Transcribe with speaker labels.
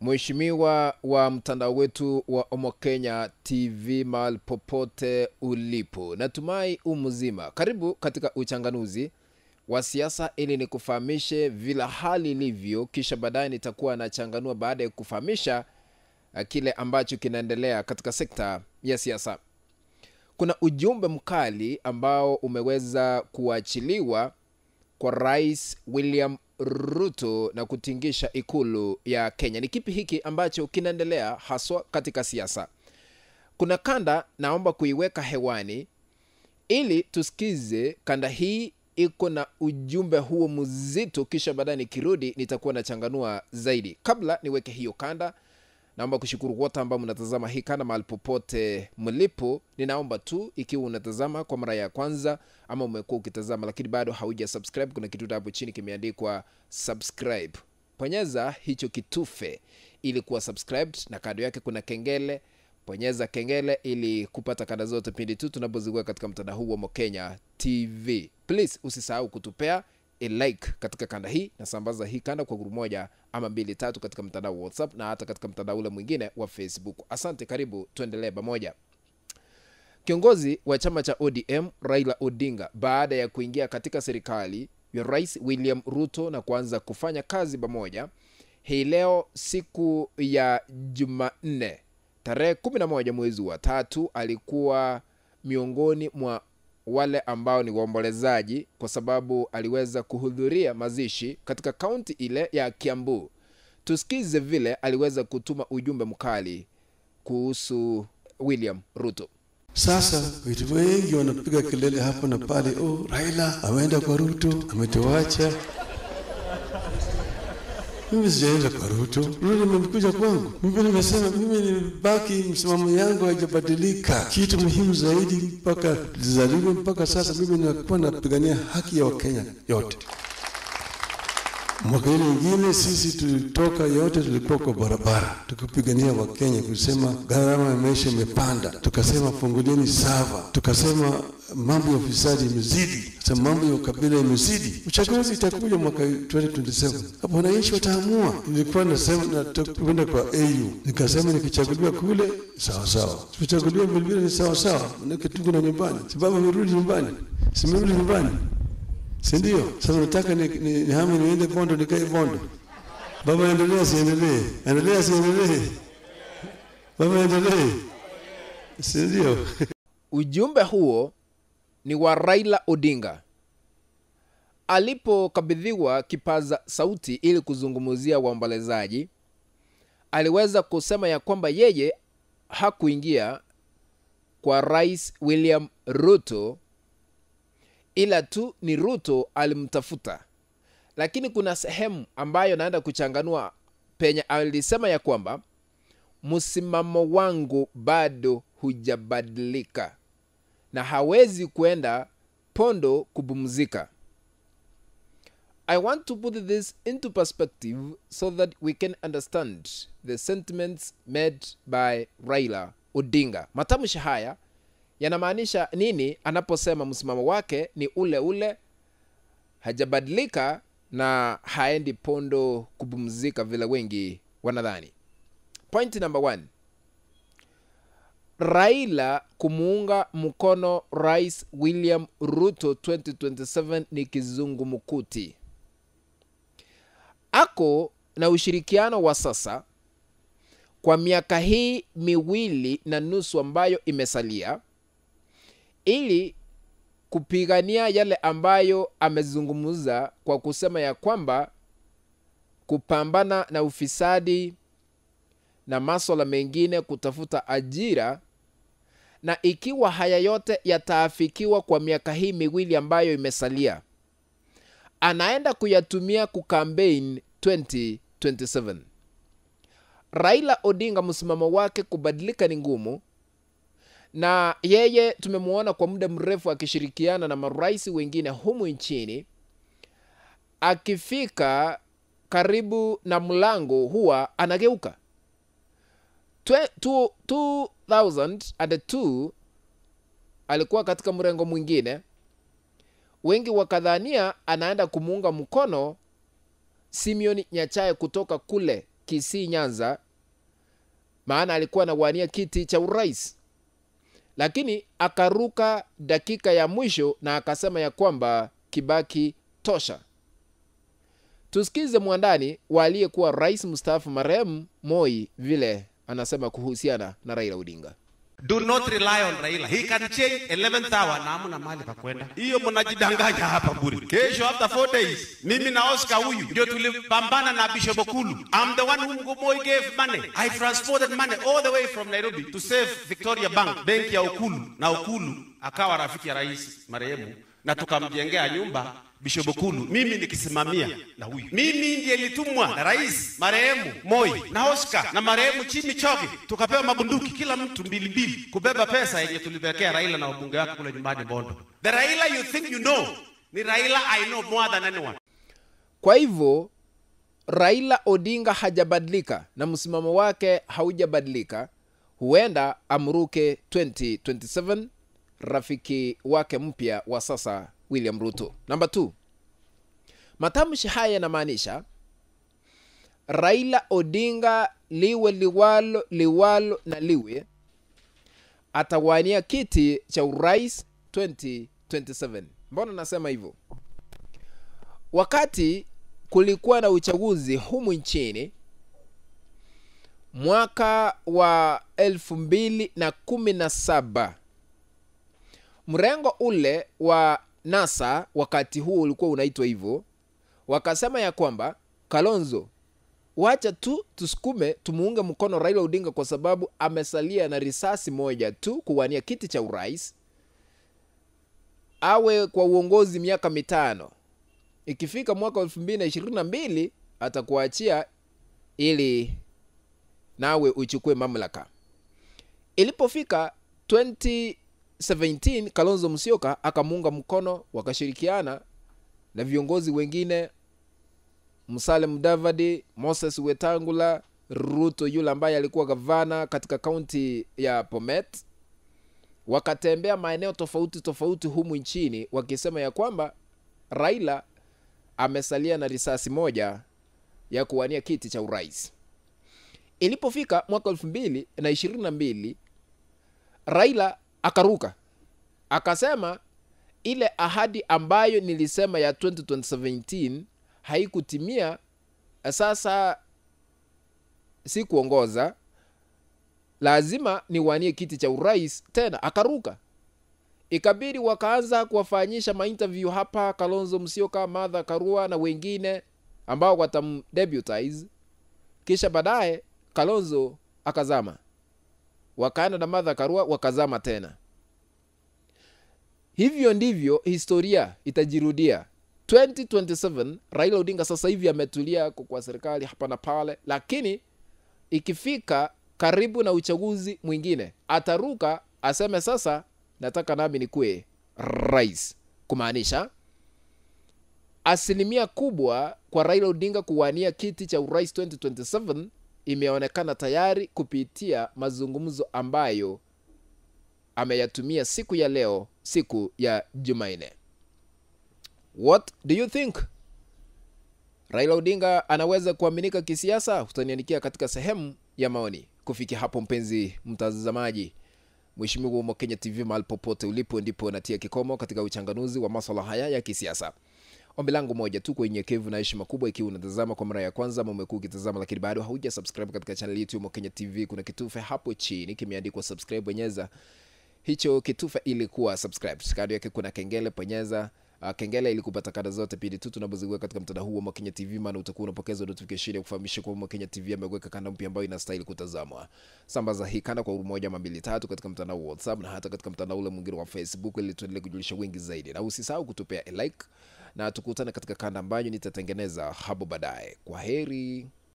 Speaker 1: Mheshimiwa wa mtandao wetu wa Omo Kenya TV mahali popote ulipo, natumai umzima. Karibu katika uchanganuzi wa siasa ili nikufahamishe vila hali ilivyo, kisha baadaye nitakuwa nachanganua baada ya kufahamisha kile ambacho kinaendelea katika sekta ya siasa. Kuna ujumbe mkali ambao umeweza kuachiliwa kwa Rais William Ruto na kutingisha ikulu ya Kenya. Ni kipi hiki ambacho kinaendelea haswa katika siasa? Kuna kanda naomba kuiweka hewani ili tusikize kanda hii iko na ujumbe huo mzito, kisha baadaye nikirudi nitakuwa nachanganua zaidi. Kabla niweke hiyo kanda, naomba kushukuru wote ambao mnatazama hii kanda mahali popote mlipo. Ninaomba tu ikiwa unatazama kwa mara ya kwanza ama umekuwa ukitazama lakini bado hauja subscribe, kuna kitu hapo chini kimeandikwa subscribe. Bonyeza hicho kitufe ili kuwa subscribed, na kando yake kuna kengele. Bonyeza kengele ili kupata kanda zote pindi tu tunapoziweka katika mtandao huu wa Omo Kenya TV. Please usisahau kutupea like katika kanda hii, na sambaza hii kanda kwa group moja ama 2-3 katika mtandao wa WhatsApp na hata katika mtandao ule mwingine wa Facebook. Asante, karibu tuendelee pamoja. Kiongozi wa chama cha ODM Raila Odinga, baada ya kuingia katika serikali ya Rais William Ruto na kuanza kufanya kazi pamoja, hii leo siku ya Jumanne tarehe 11 mwezi wa 3 alikuwa miongoni mwa wale ambao ni waombolezaji, kwa sababu aliweza kuhudhuria mazishi katika kaunti ile ya Kiambu. Tusikize vile aliweza kutuma ujumbe mkali kuhusu William Ruto.
Speaker 2: Sasa watu wengi wanapiga kelele hapa na pale, Raila ameenda kwa Ruto, ametuacha. Mimi sijaenda kwa Ruto, Ruto amekuja kwangu. Mimi nimesema mimi nibaki, msimamo yangu haijabadilika. Kitu muhimu zaidi mpaka zaliwe mpaka sasa, mimi ninakuwa napigania haki ya Wakenya yote. Mwaka mwingine sisi tulitoka yote, tulikuwa kwa barabara tukipigania Wakenya, kusema gharama ya maisha imepanda, tukasema fungulieni sava, tukasema mambo ya ufisadi imezidi, mambo ya ukabila imezidi. Uchaguzi itakuja mwaka 2027, hapo wananchi wataamua. Nilikuwa nasema natakwenda kwa AU, nikasema nikichaguliwa kule sawa sawa, tukichaguliwa vile ni sawa sawa, nikitungu na nyumbani, sababu nirudi nyumbani, simerudi nyumbani. Sindio? Sasa nataka nihame niende Bondo, nikae Bondo. Baba endelea siendelee? Endelea siendelee? Baba endelee? Sindio?
Speaker 1: Ujumbe huo ni wa Raila Odinga. Alipokabidhiwa kipaza sauti ili kuzungumzia waombolezaji, aliweza kusema ya kwamba yeye hakuingia kwa Rais William Ruto, ila tu ni Ruto alimtafuta. Lakini kuna sehemu ambayo naenda kuchanganua penye alisema ya kwamba msimamo wangu bado hujabadilika na hawezi kuenda Pondo kupumzika. I want to put this into perspective so that we can understand the sentiments made by Raila Odinga. Matamshi haya yanamaanisha nini anaposema msimamo wake ni ule ule, hajabadilika na haendi Pondo kupumzika vile wengi wanadhani. Point number 1. Raila kumuunga mkono Rais William Ruto 2027 ni kizungumkuti. Ako na ushirikiano wa sasa kwa miaka hii 2.5 ambayo imesalia, ili kupigania yale ambayo amezungumza kwa kusema ya kwamba kupambana na ufisadi na masuala mengine, kutafuta ajira. Na ikiwa haya yote yataafikiwa kwa miaka hii 2 ambayo imesalia, anaenda kuyatumia kucampaign 2027. Raila Odinga msimamo wake kubadilika ni ngumu, na yeye tumemuona kwa muda mrefu akishirikiana na marais wengine humu nchini. Akifika karibu na mlango huwa anageuka. 2002 alikuwa katika mrengo mwingine, wengi wakadhania anaenda kumuunga mkono Simeon Nyachae kutoka kule Kisii Nyanza, maana alikuwa anawania kiti cha urais, lakini akaruka dakika ya mwisho na akasema ya kwamba Kibaki tosha. Tusikize mwandani wa aliyekuwa rais mstaafu marehemu Moi vile anasema kuhusiana na Raila Odinga.
Speaker 3: Do not rely on Raila. He can change 11th hour na hamna mahali pa kwenda. Hiyo mnajidanganya hapa bure. Kesho after 4 days, mimi na Oscar huyu ndio tulipambana na Bishop Okulu. I'm the one whom Moi gave money. I transported money all the way from Nairobi to save Victoria Bank, benki ya Okulu, na Okulu akawa rafiki ya rais marehemu na tukamjengea nyumba Bishop Okulu, mimi nikisimamia na huyu. Mimi ndiye nilitumwa na rais marehemu Moi na Oscar na marehemu Chimi Choge, tukapewa mabunduki kila mtu 2 kubeba pesa yenye tulipelekea Raila na wabunge wake kule nyumbani Bondo. The Raila you think you know ni Raila I know more than anyone.
Speaker 1: Kwa hivyo Raila Odinga hajabadilika na msimamo wake haujabadilika. Huenda amruke 2027 rafiki wake mpya wa sasa William Ruto. Number 2. Matamshi haya yanamaanisha Raila Odinga liwe liwalo na liwe atawania kiti cha urais 2027. Mbona nasema hivyo? Wakati kulikuwa na uchaguzi humu nchini mwaka wa 2017, mrengo ule wa NASA wakati huo ulikuwa unaitwa hivyo, wakasema ya kwamba Kalonzo, wacha tu tusukume tumuunge mkono Raila Odinga kwa sababu amesalia na risasi moja tu kuwania kiti cha urais, awe kwa uongozi miaka 5. Ikifika mwaka 2022 atakuachia ili nawe uchukue mamlaka. Ilipofika 2017, Kalonzo Musyoka akamuunga mkono, wakashirikiana na viongozi wengine, Musalia Mudavadi, Moses Wetangula, Ruto yule ambaye alikuwa gavana katika kaunti ya Bomet. Wakatembea maeneo tofauti humu nchini wakisema ya kwamba Raila amesalia na risasi moja ya kuwania kiti cha urais. Ilipofika mwaka 2022, Raila akaruka, akasema ile ahadi ambayo nilisema ya 2017 haikutimia, sasa si kuongoza, lazima niwanie kiti cha urais tena. Akaruka. Ikabidi wakaanza kuwafanyisha interview hapa Kalonzo Musyoka, Martha Karua na wengine ambao watamdebutize. Kisha baadaye Kalonzo akazama, wakaenda na Martha Karua wakazama tena. Hivyo ndivyo historia itajirudia. 2027 Raila Odinga sasa hivi ametulia kwa serikali hapa na pale, lakini ikifika karibu na uchaguzi mwingine ataruka aseme sasa nataka nami nikuwe rais. Kumaanisha asilimia kubwa kwa Raila Odinga kuwania kiti cha urais 2027 imeonekana tayari kupitia mazungumzo ambayo ameyatumia siku ya leo, siku ya Jumanne. What do you think? Raila Odinga anaweza kuaminika kisiasa? Utaniandikia katika sehemu ya maoni. Kufikia hapo mpenzi mtazamaji, Mheshimiwa wa Kenya TV mahali popote ulipo, ndipo natia kikomo katika uchanganuzi wa masuala haya ya kisiasa. Ombi langu moja tu, kwa unyenyekevu na heshima kubwa, ikiwa unatazama kwa mara ya kwanza ama umekuwa ukitazama lakini bado hauja subscribe katika channel yetu ya Kenya TV, kuna kitufe hapo chini kimeandikwa subscribe, bonyeza hicho kitufe ili kuwa subscribe. Kando yake kuna kengele, bonyeza kengele ili kupata kada zote pindi tu tunapoziweka katika mtandao huu wa Kenya TV, maana utakuwa unapokeza notification ya kufahamisha kwa Kenya TV ameweka kanda mpya ambayo inastahili kutazamwa. Sambaza hii kanda kwa 1 ama 2 3 katika mtandao wa WhatsApp na hata katika mtandao ule mwingine wa Facebook ili tuendelee kujulisha wengi zaidi. Na usisahau kutupea like na tukutane katika kanda ambayo nitatengeneza hapo baadaye. Kwaheri.